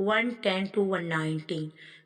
110 to 119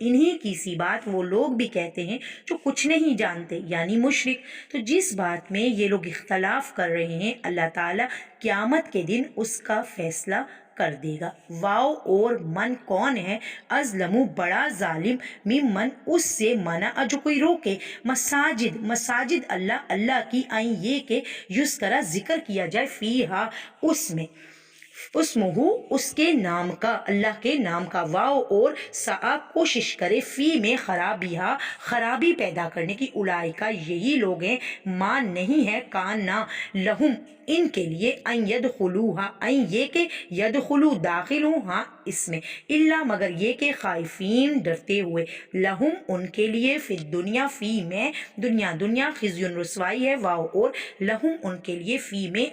انہی کی سی بات وہ لوگ بھی کہتے ہیں جو کچھ نہیں جانتے، یعنی مشرک۔ تو جس بات میں یہ لوگ اختلاف کر رہے ہیں اللہ تعالیٰ قیامت کے دن اس کا فیصلہ کر دے گا۔ واؤ اور من کون ہے؟ ازلمو بڑا ظالم، ممن اس سے منع جو کوئی روکے، مساجد اللہ کی، آئیں یہ کہ یذکر ذکر کیا جائے فیہا اس میں، اسمہ اس کے نام کا، اللہ کے نام کا، واؤ اور سعی کوشش کرے، فی میں خرابی پیدا کرنے کی، اولئک یہی لوگ ہیں، ماں نہیں ہے کانا لہم ان کے لیے، ان یدخلوہا ان یہ کہ یدخلو داخل ہوں ہاں اس میں، الا مگر یہ کہ خائفین ڈرتے ہوئے، لہم ان کے لیے، فی الدنیا فی میں دنیا خزی رسوائی ہے، واؤ اور لہم ان کے لیے، فی میں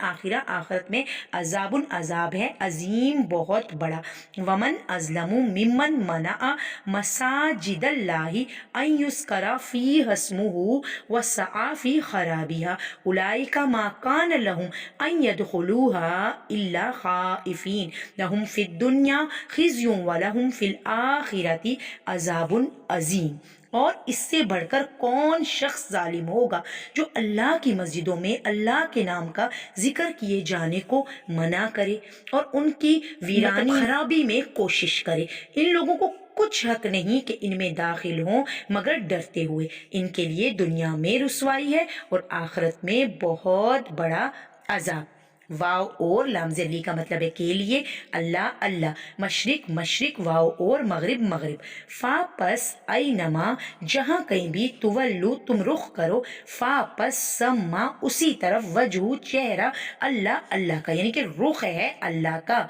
آخرت میں عذاب عذاب ہے، عظیم بہت بڑا، ومن ازلم ممن منع مساجد اللہ ان یذکر فیہا اسمہ وسعی فی خرابہا، اولئک ما کان لہم ان یدخلوہا الا خائفین، لہم فی الدنیا خزی ولہم فی الآخرۃ عذاب عظیم۔ اور اس سے بڑھ کر کون شخص ظالم ہوگا جو اللہ کی مسجدوں میں اللہ کے نام کا ذکر کیے جانے کو منع کرے اور ان کی ویرانی خرابی میں کوشش کرے۔ ان لوگوں کو کچھ حق نہیں کہ ان میں داخل ہوں مگر ڈرتے ہوئے، ان کے لیے دنیا میں رسوائی ہے اور آخرت میں بہت بڑا عذاب۔ واو اور لام ذلی کا مطلب ہے کے لیے، اللہ مشرق واو اور مغرب، فا پس اینما جہاں کہیں بھی، تولو تم رخ کرو، فا پس سما اسی طرف، وجہ چہرہ، اللہ کا یعنی کہ رخ ہے اللہ کا،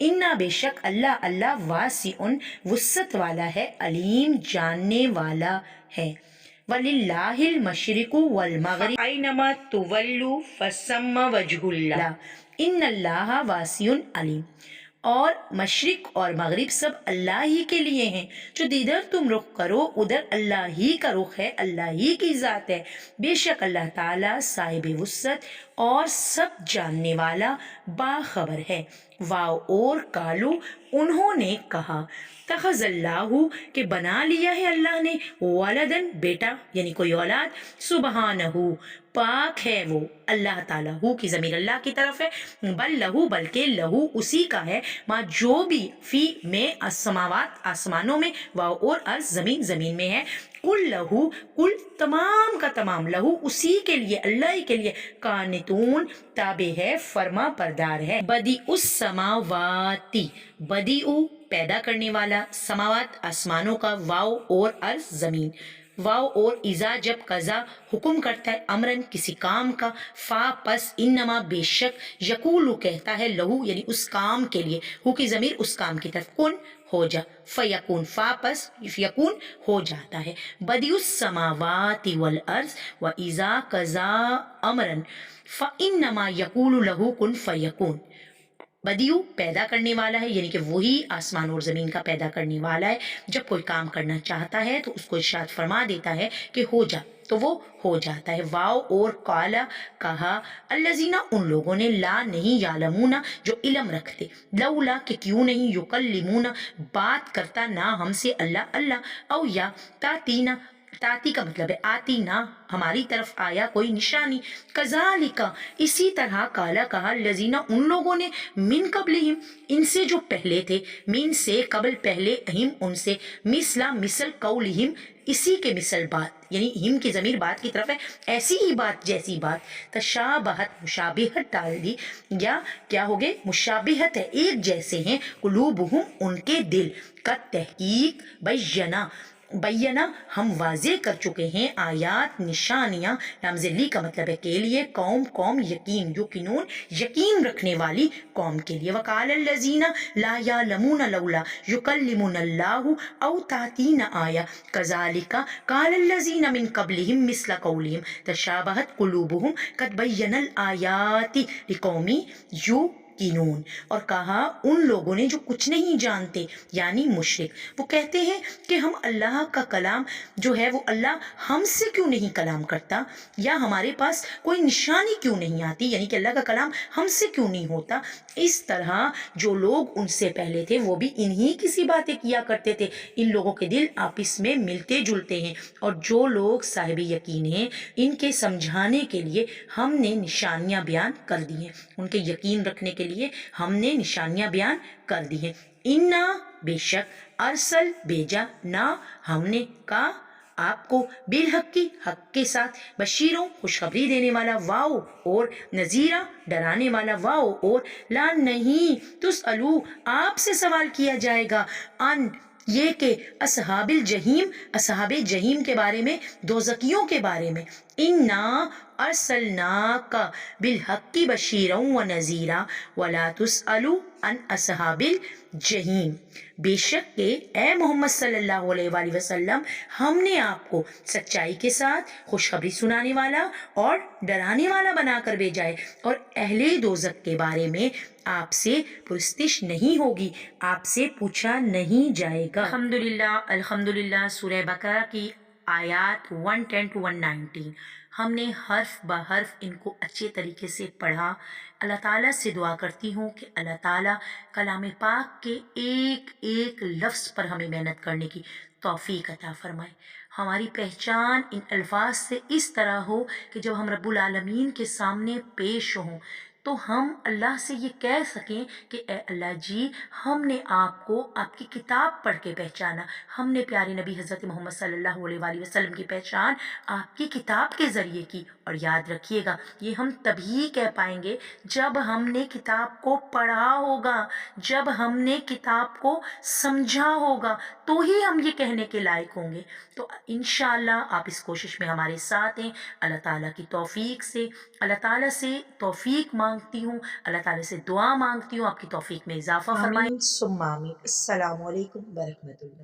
انا بے شک اللہ واسع وسعت والا ہے، علیم جاننے والا ہے، وَلِلَّهِ الْمَشْرِقُ وَالْمَغْرِبُ أَيْنَمَا تُوَلُّوا فَثَمَّ وَجْهُ اللَّهِ إِنَّ اللَّهَ وَاسِعٌ عَلِيمٌ۔ اور مشرق اور مغرب سب اللہ ہی کے لیے ہیں، جو جدھر تم رخ کرو ادھر اللہ ہی کا رخ ہے، اللہ ہی کی ذات ہے، بے شک اللہ تعالیٰ صاحب وسعت اور سب جاننے والا باخبر ہے۔ واو اور کالو انہوں نے کہا، تخذ اللہ کہ بنا لیا ہے اللہ نے، ولدن بیٹا یعنی کوئی اولاد، سبحانہ پاک ہے وہ اللہ تعالیٰ، ہو کی ضمیر اللہ کی طرف ہے، بلکہ لہو اسی کا ہے، ماں جو بھی، فی میں السماوات آسمانوں میں، واو اور ارض زمین میں ہے، کل لہو کل تمام کا تمام، لہو اسی کے لیے اللہ ہی کے لیے، قانتون تابع ہے، فرما پردار ہے، بدیع السماواتی، بدیع پیدا کرنے والا، سماوات آسمانوں کا، واو اور ارض زمین، واو اور اذا جب قضا حکم کرتا ہے، امرن کسی کام کا، فا پس انما بے شک، یقولو کہتا ہے، لہو یعنی اس کام کے لیے، ہو کی ضمیر اس کام کی طرف، کن ہو جا، فیکون فا پس یکون ہو جاتا ہے، بدیع السماوات والارض واذا قضا امرن فانما یقول لہو کن فیکون، بدیع پیدا کرنے والا ہے یعنی کہ وہی آسمان اور زمین کا پیدا کرنے والا ہے، جب کوئی کام کرنا چاہتا ہے تو اس کو ارشاد فرما دیتا ہے کہ ہو جا تو وہ ہو جاتا ہے۔ واو اور قالا کہا، الذین ان لوگوں نے، لا نہیں، یعلمون جو علم رکھتے، لولا کہ کیوں نہیں، یکلمون بات کرتا نہ ہم سے اللہ، او یا تاتی کا مطلب ہے آتی نہ ہماری طرف آیا کوئی نشانی، کذالک اسی طرح، کالا کہا، الذین ان لوگوں نے، من قبلہم ان سے جو پہلے تھے، من سے قبل پہلے، ہم ان سے، مثل قولہم اسی کے مثل بات، یعنی ہم کی ضمیر بات کی طرف ہے، ایسی ہی بات جیسی بات، تشابہت مشابہت ڈال دی، یا کیا ہو گئے مشابہت ہے ایک جیسے ہیں، قلوبہم ان کے دل، کا تحقیق، بینا ہم واضح کر چکے ہیں، آیات نشانیاں، لام ذلی کا مطلب ہے کے لیے، قوم یقین رکھنے والی قوم کے لیے، وقال الذین لا یعلمون لولا یکلمنا اللہ او تاتین آیا کذالک قال الذین من قبلہم مثل قولہم تشابہت قلوبہم قد بینا الآیات لقوم یوقنون، اور کہا ان لوگوں نے جو کچھ نہیں جانتے یعنی مشرک، وہ کہتے ہیں کہ ہم اللہ کا کلام جو ہے وہ اللہ ہم سے کیوں نہیں کلام کرتا، یا ہمارے پاس کوئی نشانی کیوں نہیں آتی، یعنی کہ اللہ کا کلام ہم سے کیوں نہیں ہوتا۔ اس طرح جو لوگ ان سے پہلے تھے وہ بھی انہی کسی باتیں کیا کرتے تھے۔ ان لوگوں کے دل آپس میں ملتے جلتے ہیں، اور جو لوگ صاحب یقین ہیں ان کے سمجھانے کے لیے ہم نے نشانیاں بیان کر دی ہیں، ان کے یقین رکھنے کے لیے ہم نے نشانیاں بیان کر دی ہیں۔ انا بے شک ارسل بھیجا نہ ہم نے کا آپ کو بالحق کی حق کے ساتھ، بشیروں خوشخبری دینے والا واؤ، اور نذیرہ ڈرانے والا واؤ، اور لا نہیں تسألو آپ سے سوال کیا جائے گا، ان یہ کہ اصحاب الجحیم اصحاب جہیم کے بارے میں، دوزکیوں کے بارے میں، انا ارسلناک بالحق بشیرا و نذیرا ولا تسألو عن اصحاب الجحیم، بے شک کہ اے محمد صلی اللہ علیہ وآلہ وسلم ہم نے آپ کو سچائی کے ساتھ خوشخبری سنانے والا اور ڈرانے والا بنا کر بھیجا ہے، اور اہل دوزخ کے بارے میں آپ سے پرستش نہیں ہوگی، آپ سے پوچھا نہیں جائے گا۔ الحمدللہ سورہ بقرہ کی آیات 110 to 119 ہم نے حرف بحرف ان کو اچھے طریقے سے پڑھا۔ اللہ تعالیٰ سے دعا کرتی ہوں کہ اللہ تعالیٰ کلام پاک کے ایک ایک لفظ پر ہمیں محنت کرنے کی توفیق عطا فرمائے۔ ہماری پہچان ان الفاظ سے اس طرح ہو کہ جب ہم رب العالمین کے سامنے پیش ہوں تو ہم اللہ سے یہ کہہ سکیں کہ اے اللہ جی ہم نے آپ کو آپ کی کتاب پڑھ کے پہچانا، ہم نے پیارے نبی حضرت محمد صلی اللہ علیہ وآلہ وسلم کی پہچان آپ کی کتاب کے ذریعے کی۔ اور یاد رکھیے گا یہ ہم تبھی کہہ پائیں گے جب ہم نے کتاب کو پڑھا ہوگا، جب ہم نے کتاب کو سمجھا ہوگا، تو ہی ہم یہ کہنے کے لائق ہوں گے۔ تو انشاءاللہ آپ اس کوشش میں ہمارے ساتھ ہیں۔ اللہ تعالیٰ کی توفیق سے اللہ تعالیٰ سے توفیق مانگتی ہوں، اللہ تعالیٰ سے دعا مانگتی ہوں آپ کی توفیق میں اضافہ فرمائیں۔ آمین ثم آمین۔ السلام علیکم ورحمۃ اللہ۔